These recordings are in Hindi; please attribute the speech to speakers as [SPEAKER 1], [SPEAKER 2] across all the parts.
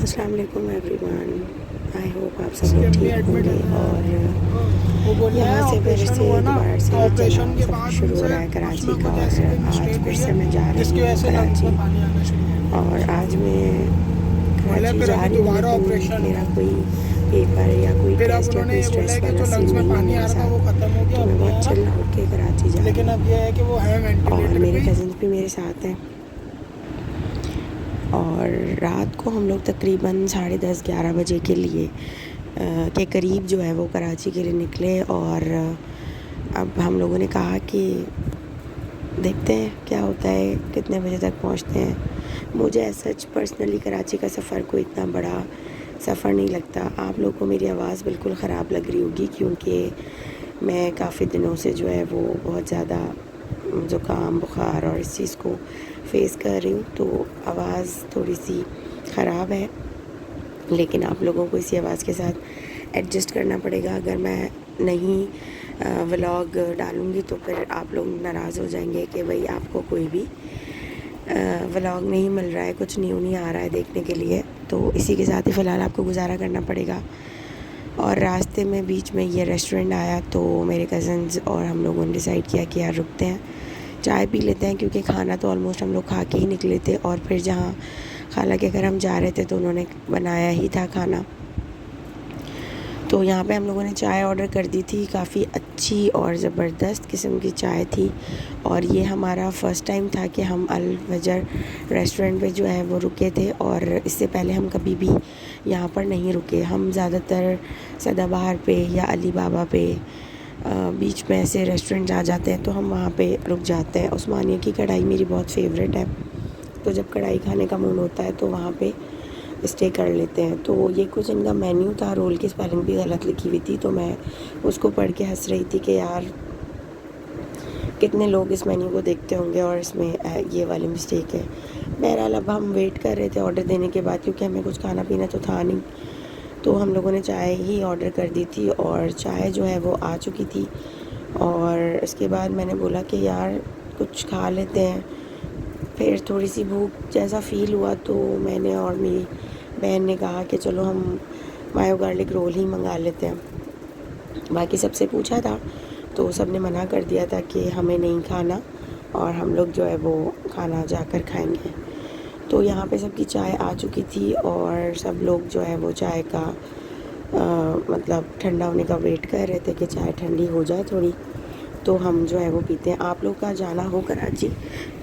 [SPEAKER 1] अस्सलाम वालेकुम एवरीवन। आई होप आप सब लोग ठीक होंगे। और
[SPEAKER 2] वो बोल रहा है
[SPEAKER 1] यहाँ से फिर
[SPEAKER 2] ऑपरेशन
[SPEAKER 1] से
[SPEAKER 2] हुआ ना।
[SPEAKER 1] दोबारा से
[SPEAKER 2] ऑपरेशन
[SPEAKER 1] चलना
[SPEAKER 2] के
[SPEAKER 1] सफ़र
[SPEAKER 2] बाद
[SPEAKER 1] शुरू हो
[SPEAKER 2] उनसे
[SPEAKER 1] रहा है कराची
[SPEAKER 2] उसमें
[SPEAKER 1] का।
[SPEAKER 2] कुछ
[SPEAKER 1] और
[SPEAKER 2] ऐसी कोई
[SPEAKER 1] आज
[SPEAKER 2] मिस्टेक
[SPEAKER 1] फिर
[SPEAKER 2] हुई
[SPEAKER 1] से
[SPEAKER 2] है
[SPEAKER 1] मैं जा
[SPEAKER 2] जिसकी
[SPEAKER 1] रही
[SPEAKER 2] वजह
[SPEAKER 1] हूँ
[SPEAKER 2] से लंग्स
[SPEAKER 1] कराची।
[SPEAKER 2] में पानी आना शुरू हो गया।
[SPEAKER 1] और आज मैं
[SPEAKER 2] बोले
[SPEAKER 1] कराची
[SPEAKER 2] फिर
[SPEAKER 1] जा
[SPEAKER 2] अभी
[SPEAKER 1] रही हूँ,
[SPEAKER 2] दोबारा
[SPEAKER 1] लेकिन
[SPEAKER 2] ऑपरेशन
[SPEAKER 1] मेरा
[SPEAKER 2] हुआ।
[SPEAKER 1] कोई पेपर या कोई
[SPEAKER 2] फिर अब
[SPEAKER 1] टेस्ट या
[SPEAKER 2] उन्होंने
[SPEAKER 1] कोई
[SPEAKER 2] ये बोला
[SPEAKER 1] स्ट्रेस
[SPEAKER 2] है कि
[SPEAKER 1] वाला
[SPEAKER 2] जो
[SPEAKER 1] सीन
[SPEAKER 2] लंग्स में
[SPEAKER 1] नहीं है
[SPEAKER 2] पानी आ
[SPEAKER 1] मेरे
[SPEAKER 2] रहा था वो
[SPEAKER 1] साथ।
[SPEAKER 2] ख़त्म हो गया,
[SPEAKER 1] तो
[SPEAKER 2] अब
[SPEAKER 1] मैं
[SPEAKER 2] नहीं
[SPEAKER 1] बहुत
[SPEAKER 2] आ
[SPEAKER 1] चिल
[SPEAKER 2] रहा।
[SPEAKER 1] होके कराची जा रही
[SPEAKER 2] लेकिन
[SPEAKER 1] हूँ।
[SPEAKER 2] अब यह है कि वो है
[SPEAKER 1] और
[SPEAKER 2] वेंटिलेटर
[SPEAKER 1] मेरे
[SPEAKER 2] पे।
[SPEAKER 1] कज़न्स भी मेरे साथ हैं। और रात को हम लोग तकरीबन 10:30-11 बजे के करीब जो है वो कराची के लिए निकले। और अब हम लोगों ने कहा कि देखते हैं क्या होता है, कितने बजे तक पहुंचते हैं। मुझे सच पर्सनली कराची का सफ़र कोई इतना बड़ा सफ़र नहीं लगता। आप लोगों को मेरी आवाज़ बिल्कुल ख़राब लग रही होगी, क्योंकि मैं काफ़ी दिनों से जो है वो बहुत ज़्यादा ज़ुकाम बुखार और इस चीज़ को फेस कर रही हूँ, तो आवाज़ थोड़ी सी ख़राब है। लेकिन आप लोगों को इसी आवाज़ के साथ एडजस्ट करना पड़ेगा। अगर मैं नहीं व्लॉग डालूँगी तो फिर आप लोग नाराज़ हो जाएंगे कि भाई आपको कोई भी व्लॉग नहीं मिल रहा है, कुछ न्यू नहीं आ रहा है देखने के लिए। तो इसी के साथ ही फ़िलहाल आपको गुजारा करना पड़ेगा। और रास्ते में बीच में ये रेस्टोरेंट आया, तो मेरे कज़न्स और हम लोगों ने डिसाइड किया कि यार रुकते हैं, चाय पी लेते हैं, क्योंकि खाना तो ऑलमोस्ट हम लोग खा के ही निकले थे। और फिर जहाँ खाला के घर हम जा रहे थे तो उन्होंने बनाया ही था खाना। तो यहाँ पे हम लोगों ने चाय ऑर्डर कर दी थी, काफ़ी अच्छी और ज़बरदस्त किस्म की चाय थी। और ये हमारा फ़र्स्ट टाइम था कि हम अल फजर रेस्टोरेंट पे जो है वो रुके थे। और इससे पहले हम कभी भी यहाँ पर नहीं रुके। हम ज़्यादातर सदाबहार पे या अली बाबा पे बीच में ऐसे रेस्टोरेंट आ जाते हैं, तो हम वहाँ पे रुक जाते हैं। उस्मानिया की कढ़ाई मेरी बहुत फेवरेट है, तो जब कढ़ाई खाने का मूड होता है तो वहाँ पे स्टे कर लेते हैं। तो ये कुछ इनका मेन्यू था, रोल की स्पेलिंग भी गलत लिखी हुई थी, तो मैं उसको पढ़ के हंस रही थी कि यार कितने लोग इस मेन्यू को देखते होंगे और इसमें ये वाली मिस्टेक है। बहरहाल अब हम वेट कर रहे थे ऑर्डर देने के बाद, क्योंकि हमें कुछ खाना पीना तो था नहीं, तो हम लोगों ने चाय ही ऑर्डर कर दी थी। और चाय जो है वो आ चुकी थी। और इसके बाद मैंने बोला कि यार कुछ खा लेते हैं। फिर थोड़ी सी भूख जैसा फ़ील हुआ, तो मैंने और मेरी बहन ने कहा कि चलो हम मायो गार्लिक रोल ही मंगा लेते हैं। बाकी सबसे पूछा था तो सब ने मना कर दिया था कि हमें नहीं खाना, और हम लोग जो है वो खाना जाकर खाएंगे। तो यहाँ पे सबकी चाय आ चुकी थी और सब लोग जो है वो चाय का मतलब ठंडा होने का वेट कर रहे थे कि चाय ठंडी हो जाए थोड़ी, तो हम जो है वो पीते हैं। आप लोग का जाना हो कराची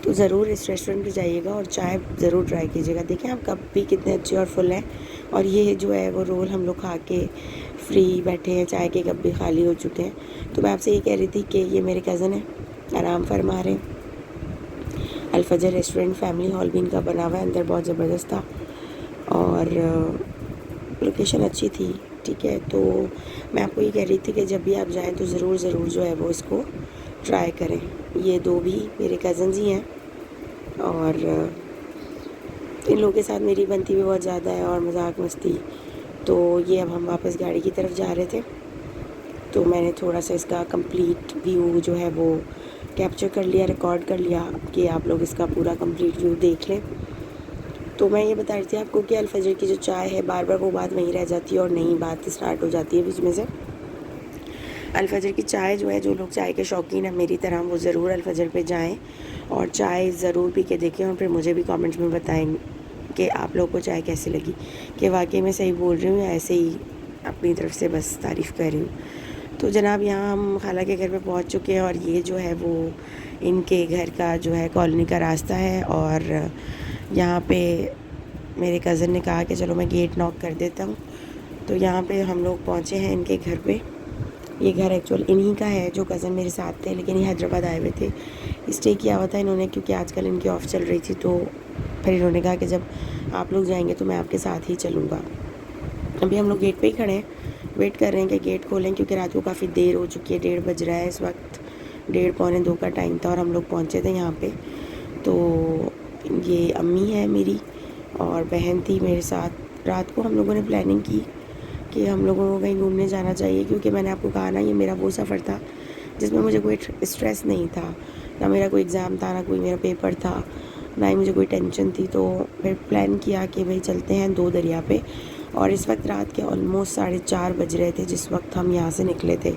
[SPEAKER 1] तो ज़रूर इस रेस्टोरेंट पे जाइएगा और चाय ज़रूर ट्राई कीजिएगा। देखें आप कप भी कितने अच्छे और फुल हैं। और ये जो है वो रोल हम लोग खा के फ्री बैठे हैं, चाय के कप भी खाली हो चुके हैं। तो मैं आपसे ये कह रही थी कि ये मेरे कज़न हैं, आराम फरमा रहे हैं। अल-फजर रेस्टोरेंट फैमिली हॉल भी इनका बना हुआ है, अंदर बहुत ज़बरदस्त था और लोकेशन अच्छी थी। ठीक है, तो मैं आपको ये कह रही थी कि जब भी आप जाएं तो ज़रूर जो है वो इसको ट्राई करें। ये दो भी मेरे कज़न्स ही हैं और इन लोगों के साथ मेरी बनती भी बहुत ज़्यादा है और मजाक मस्ती। तो ये अब हम वापस गाड़ी की तरफ जा रहे थे, तो मैंने थोड़ा सा इसका कंप्लीट व्यू जो है वो कैप्चर कर लिया, रिकॉर्ड कर लिया कि आप लोग इसका पूरा कंप्लीट व्यू देख लें। तो मैं ये बता रही थी आपको कि अल-फजर की जो चाय है, बार बार वो बात वहीं रह जाती है और नई बात स्टार्ट हो जाती है बीच में से। अल-फजर की चाय जो है, जो लोग चाय के शौकीन हैं मेरी तरह, वो ज़रूर अल-फजर पे जाएं और चाय ज़रूर पी के देखें और फिर मुझे भी कमेंट्स में बताएं कि आप लोगों को चाय कैसी लगी, कि वाकई में सही बोल रही हूँ या ऐसे ही अपनी तरफ से बस तारीफ़ कर रही हूँ। तो जनाब यहाँ हम खाला के घर पे पहुँच चुके हैं और ये जो है वो इनके घर का जो है कॉलोनी का रास्ता है। और यहाँ पे मेरे कज़न ने कहा कि चलो मैं गेट नॉक कर देता हूँ। तो यहाँ पे हम लोग पहुँचे हैं इनके घर पे। ये घर एक्चुअल इन्हीं का है, जो कज़न मेरे साथ थे, लेकिन ये हैदराबाद आए हुए थे, स्टे किया हुआ था इन्होंने, क्योंकि आजकल इनकी ऑफ चल रही थी। तो फिर इन्होंने कहा कि जब आप लोग जाएंगे तो मैं आपके साथ ही चलूँगा। अभी हम लोग गेट पे ही खड़े हैं, वेट कर रहे हैं कि गेट खोलें, क्योंकि रात को काफ़ी देर हो चुकी है, 1:30 बज रहा है इस वक्त, 1:30 पौने 2 का टाइम था और हम लोग पहुँचे थे यहाँ पे। तो ये अम्मी है मेरी और बहन थी मेरे साथ। रात को हम लोगों ने प्लानिंग की कि हम लोगों को कहीं घूमने जाना चाहिए, क्योंकि मैंने आपको कहा ना, ये मेरा वो सफ़र था जिसमें मुझे कोई स्ट्रेस नहीं था, ना मेरा कोई एग्ज़ाम था, ना कोई मेरा पेपर था। ना ही मुझे कोई टेंशन थी। तो फिर प्लान किया कि भाई चलते हैं 2 दरिया पे। और इस वक्त रात के ऑलमोस्ट 4:30 बज रहे थे जिस वक्त हम यहाँ से निकले थे,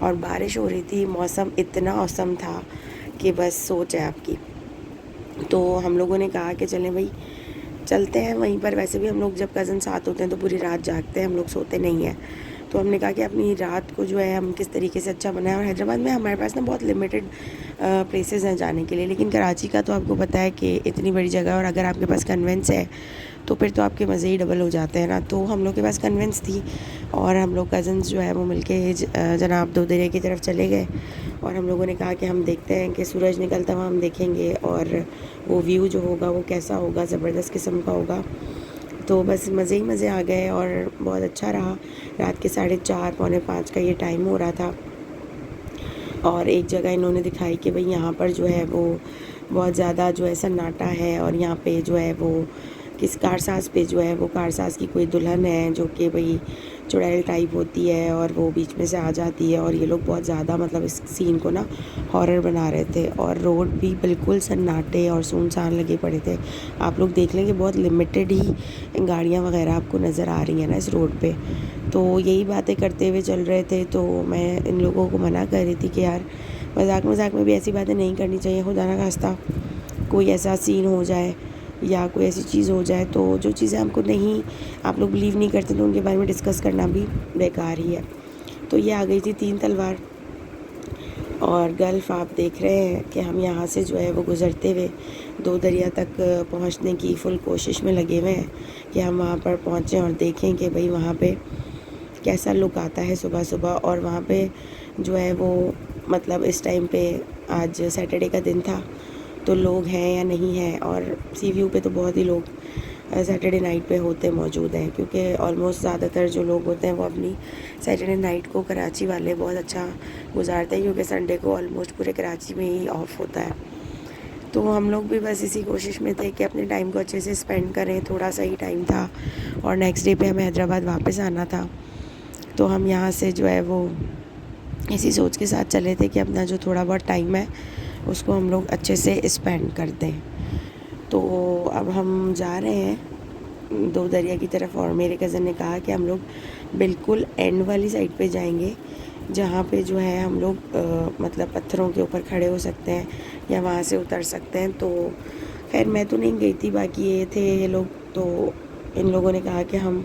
[SPEAKER 1] और बारिश हो रही थी। मौसम इतना औसम था कि बस सोच है आपकी। तो हम लोगों ने कहा कि चलें भाई चलते हैं वहीं पर। वैसे भी हम लोग जब कज़न साथ होते हैं तो पूरी रात जागते हैं, हम लोग सोते नहीं हैं। तो हमने कहा कि अपनी रात को जो है हम किस तरीके से अच्छा बनाएं। और हैदराबाद में हमारे पास ना बहुत लिमिटेड प्लेसेस हैं जाने के लिए, लेकिन कराची का तो आपको पता है कि इतनी बड़ी जगह है, और अगर आपके पास कन्वेंस है तो फिर तो आपके मज़े ही डबल हो जाते हैं ना। तो हम लोग के पास कन्वेंस थी, और हम लोग कज़न्स जो है वो मिलके जनाब 2 दरिया की तरफ चले गए। और हम लोगों ने कहा कि हम देखते हैं कि सूरज निकलता हुआ हम देखेंगे, और वो व्यू जो होगा वो कैसा होगा, ज़बरदस्त किस्म का होगा। तो बस मज़े ही मज़े आ गए और बहुत अच्छा रहा। रात के 4:30 पौने 5 का ये टाइम हो रहा था, और एक जगह इन्होंने दिखाई कि भाई यहाँ पर जो है वो बहुत ज़्यादा जो है सन्नाटा है, और यहाँ पे जो है वो किस कारसाज पे जो है वो कारसाज की कोई दुल्हन है जो कि भाई चुड़ैल टाइप होती है, और वो बीच में से आ जाती है। और ये लोग बहुत ज़्यादा मतलब इस सीन को ना हॉरर बना रहे थे, और रोड भी बिल्कुल सन्नाटे और सुनसान लगे पड़े थे। आप लोग देख लें कि बहुत लिमिटेड ही गाड़ियाँ वगैरह आपको नज़र आ रही हैं ना इस रोड पे। तो यही बातें करते हुए चल रहे थे। तो मैं इन लोगों को मना कर रही थी कि यार मजाक मजाक में भी ऐसी बातें नहीं करनी चाहिए, खुदा ना खास्ता कोई ऐसा सीन हो जाए या कोई ऐसी चीज़ हो जाए, तो जो चीज़ें आपको नहीं, आप लोग बिलीव नहीं करते तो उनके बारे में डिस्कस करना भी बेकार ही है। तो ये आ गई थी 3 तलवार और गल्फ़। आप देख रहे हैं कि हम यहाँ से जो है वो गुज़रते हुए 2 दरिया तक पहुँचने की फुल कोशिश में लगे हुए हैं कि हम वहाँ पर पहुँचें और देखें कि भाई वहाँ पे कैसा लुक आता है सुबह सुबह। और वहाँ पे जो है वो मतलब इस टाइम पे आज सैटरडे का दिन था, तो लोग हैं या नहीं हैं। और सी व्यू पे तो बहुत ही लोग सैटरडे नाइट पे होते मौजूद हैं, क्योंकि ऑलमोस्ट ज़्यादातर जो लोग होते हैं वो अपनी सैटरडे नाइट को कराची वाले बहुत अच्छा गुजारते हैं, क्योंकि संडे को ऑलमोस्ट पूरे कराची में ही ऑफ होता है। तो हम लोग भी बस इसी कोशिश में थे कि अपने टाइम को अच्छे से स्पेंड करें। थोड़ा सा ही टाइम था और नेक्स्ट डे पे हमें हैदराबाद वापस आना था। तो हम यहाँ से जो है वो इसी सोच के साथ चले थे कि अपना जो थोड़ा बहुत टाइम है उसको हम लोग अच्छे से स्पेंड कर दें। तो अब हम जा रहे हैं 2 दरिया की तरफ, और मेरे कज़न ने कहा कि हम लोग बिल्कुल एंड वाली साइड पे जाएंगे जहाँ पे जो है हम लोग मतलब पत्थरों के ऊपर खड़े हो सकते हैं या वहाँ से उतर सकते हैं। तो खैर मैं तो नहीं गई थी, बाकी ये थे ये लोग, तो इन लोगों ने कहा कि हम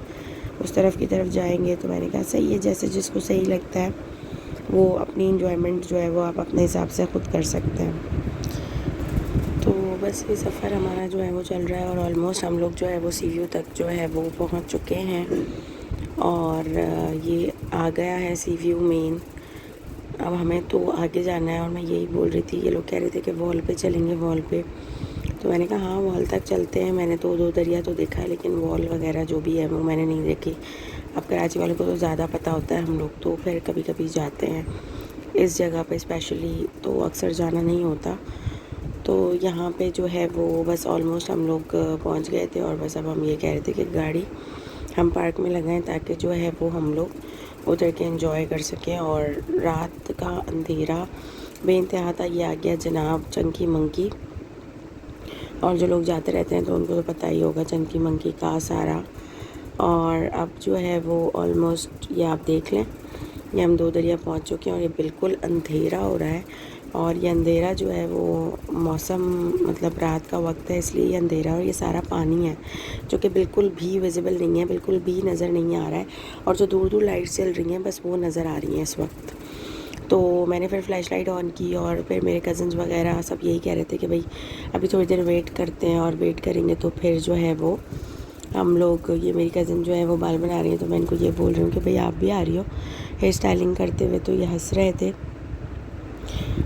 [SPEAKER 1] उस तरफ की तरफ जाएंगे। तो मैंने कहा सही है, जैसे जिसको सही लगता है वो अपनी इंजॉयमेंट जो है वो आप अपने हिसाब से ख़ुद कर सकते हैं। तो बस ये सफ़र हमारा जो है वो चल रहा है, और ऑलमोस्ट हम लोग जो है वो सी व्यू तक जो है वो पहुंच चुके हैं, और ये आ गया है सी व्यू मेन। अब हमें तो आगे जाना है, और मैं यही बोल रही थी, ये लोग कह रहे थे कि वॉल पे चलेंगे वॉल पे। तो मैंने कहा हाँ वॉल तक चलते हैं। मैंने तो 2 दरिया तो देखा है, लेकिन वॉल वगैरह जो भी है वो मैंने नहीं देखी। अब कराची वालों को तो ज़्यादा पता होता है, हम लोग तो फिर कभी कभी जाते हैं इस जगह पे स्पेशली, तो अक्सर जाना नहीं होता। तो यहाँ पे जो है वो बस ऑलमोस्ट हम लोग पहुँच गए थे, और बस अब हम ये कह रहे थे कि गाड़ी हम पार्क में लगाएं ताकि जो है वो हम लोग उतर के एंजॉय कर सकें। और रात का अंधेरा बेइंतहा था। ये आ गया जनाब चंकी मंकी, और जो लोग जाते रहते हैं तो उनको तो पता ही होगा चंकी मंकी का सारा। और अब जो है वो ऑलमोस्ट ये आप देख लें, ये हम 2 दरिया पहुंच चुके हैं, और ये बिल्कुल अंधेरा हो रहा है। और ये अंधेरा जो है वो मौसम मतलब रात का वक्त है इसलिए ये अंधेरा, और ये सारा पानी है जो कि बिल्कुल भी विजिबल नहीं है, बिल्कुल भी नज़र नहीं आ रहा है। और जो दूर दूर लाइट्स चल रही हैं बस वो नज़र आ रही हैं इस वक्त। तो मैंने फिर फ्लैश लाइट ऑन की, और फिर मेरे कज़न्स वगैरह सब यही कह रहे थे कि भाई अभी थोड़ी देर वेट करते हैं, और वेट करेंगे तो फिर जो है वो हम लोग, ये मेरी कज़न जो है वो बाल बना रही है, तो मैं इनको ये बोल रही हूँ कि भाई आप भी आ रही हो हेयर स्टाइलिंग करते हुए। तो ये हंस रहे थे।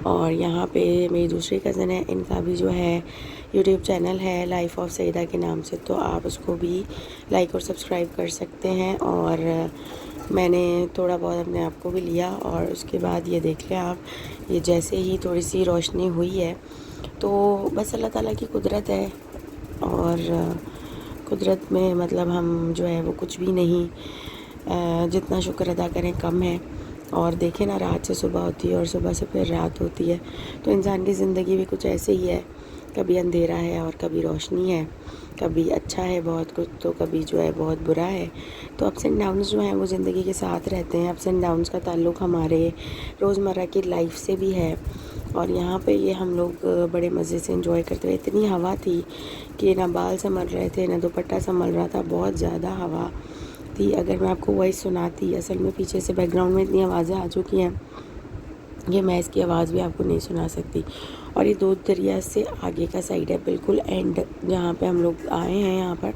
[SPEAKER 1] और यहाँ पे मेरी दूसरी कज़न है, इनका भी जो है यूट्यूब चैनल है लाइफ ऑफ सईदा के नाम से, तो आप उसको भी लाइक और सब्सक्राइब कर सकते हैं। और मैंने थोड़ा बहुत अपने आप को भी लिया, और उसके बाद ये देख लें आप, ये जैसे ही थोड़ी सी रोशनी हुई है तो बस अल्लाह ताला की कुदरत है, और कुदरत में मतलब हम जो है वो कुछ भी नहीं, जितना शुक्र अदा करें कम है। और देखें ना, रात से सुबह होती है और सुबह से फिर रात होती है, तो इंसान की ज़िंदगी भी कुछ ऐसे ही है कभी अंधेरा है और कभी रोशनी है, कभी अच्छा है बहुत कुछ तो कभी जो है बहुत बुरा है। तो अप्स एंड डाउन्स जो हैं वो ज़िंदगी के साथ रहते हैं। अप्स एंड डाउन्स का ताल्लुक़ हमारे रोज़मर्रा की लाइफ से भी है। और यहाँ पे ये हम लोग बड़े मज़े से एंजॉय करते हुए, इतनी हवा थी कि ना बाल संभल रहे थे ना दुपट्टा संभल रहा था, बहुत ज़्यादा हवा थी। अगर मैं आपको वॉइस सुनाती, असल में पीछे से बैकग्राउंड में इतनी आवाज़ें आ चुकी हैं ये मैं इसकी आवाज़ भी आपको नहीं सुना सकती। और ये दूध दरिया से आगे का साइड है, बिल्कुल एंड जहाँ पे हम लोग आए हैं। यहाँ पर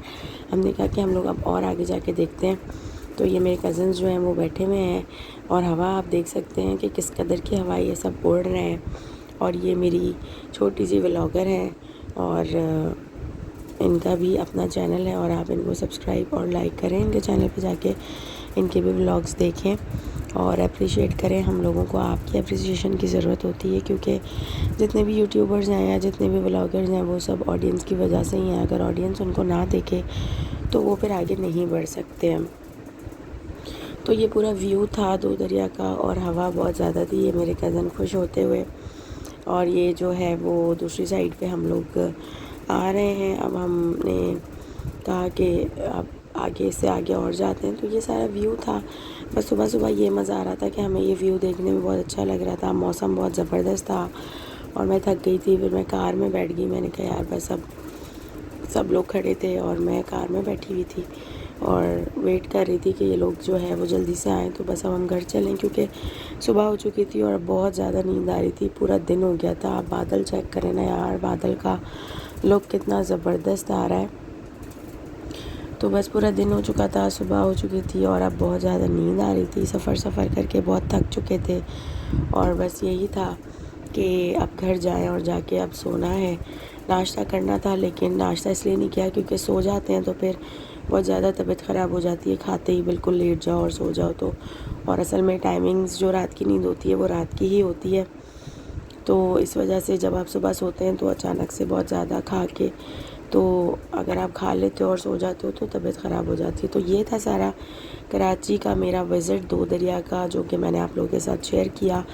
[SPEAKER 1] हमने कहा कि हम लोग अब और आगे जाके देखते हैं। तो ये मेरे कज़न्स जो हैं वो बैठे हुए हैं और हवा आप देख सकते हैं कि किस कदर की हवा, ये सब उड़ रहे हैं। और ये मेरी छोटी सी व्लॉगर हैं और इनका भी अपना चैनल है और आप इनको सब्सक्राइब और लाइक करें, इनके चैनल पे जाके इनके भी व्लॉग्स देखें और अप्रिशिएट करें। हम लोगों को आपकी अप्रिसिएशन की ज़रूरत होती है, क्योंकि जितने भी यूट्यूबर्स हैं या जितने भी व्लॉगर्स हैं वो सब ऑडियंस की वजह से ही हैं। अगर ऑडियंस उनको ना देखे तो वो फिर आगे नहीं बढ़ सकते हैं। तो ये पूरा व्यू था दूध दरिया का और हवा बहुत ज़्यादा थी। ये मेरे कज़न खुश होते हुए और ये जो है वो दूसरी साइड पे हम लोग आ रहे हैं। अब हमने कहा कि अब आगे से आगे और जाते हैं। तो ये सारा व्यू था। बस सुबह सुबह ये मज़ा आ रहा था कि हमें ये व्यू देखने में बहुत अच्छा लग रहा था। मौसम बहुत ज़बरदस्त था और मैं थक गई थी, फिर मैं कार में बैठ गई। मैंने कहा यार बस अब सब लोग खड़े थे और मैं कार में बैठी हुई थी और वेट कर रही थी कि ये लोग जो है वो जल्दी से आएँ तो बस अब हम घर चलें, क्योंकि सुबह हो चुकी थी और बहुत ज़्यादा नींद आ रही थी। पूरा दिन हो गया था। आप बादल चेक करें ना यार, बादल का लुक कितना ज़बरदस्त आ रहा है। तो बस पूरा दिन हो चुका था, सुबह हो चुकी थी और अब बहुत ज़्यादा नींद आ रही थी। सफ़र करके बहुत थक चुके थे और बस यही था कि अब घर जाएं और जाके अब सोना है। नाश्ता करना था लेकिन नाश्ता इसलिए नहीं किया क्योंकि सो जाते हैं तो फिर बहुत ज़्यादा तबीयत ख़राब हो जाती है, खाते ही बिल्कुल लेट जाओ और सो जाओ तो। और असल में टाइमिंग्स जो रात की नींद होती है वो रात की ही होती है। तो इस वजह से जब आप सुबह सोते हैं तो अचानक से बहुत ज़्यादा खा के, तो अगर आप खा लेते हो और सो जाते हो तो तबीयत ख़राब हो जाती है। तो ये था सारा कराची का मेरा विज़िट दूध दरिया का, जो कि मैंने आप लोगों के साथ शेयर किया।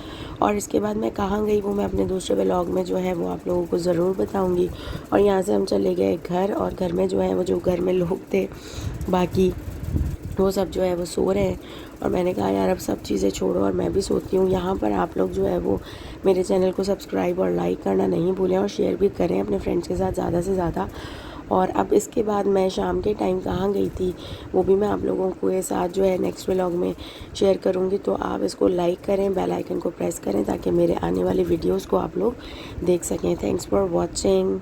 [SPEAKER 1] और इसके बाद मैं कहाँ गई वो मैं अपने दूसरे व्लॉग में जो है वो आप लोगों को ज़रूर बताऊँगी। और यहाँ से हम चले गए घर और घर में जो है वो जो घर में लोग थे बाकी वो सब जो है वो सो रहे हैं। और मैंने कहा यार अब सब चीज़ें छोड़ो और मैं भी सोती हूँ। यहाँ पर आप लोग जो है वो मेरे चैनल को सब्सक्राइब और लाइक करना नहीं भूलें और शेयर भी करें अपने फ्रेंड्स के साथ ज़्यादा से ज़्यादा। और अब इसके बाद मैं शाम के टाइम कहाँ गई थी वो भी मैं आप लोगों के साथ जो है नेक्स्ट व्लॉग में शेयर करूँगी। तो आप इसको लाइक करें, बेल आइकन को प्रेस करें ताकि मेरे आने वाली वीडियोज़ को आप लोग देख सकें। Thanks for watching.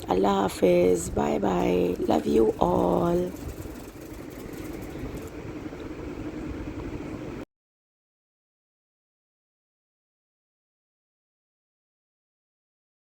[SPEAKER 1] अल्लाह हाफिज़, bye bye, love you all.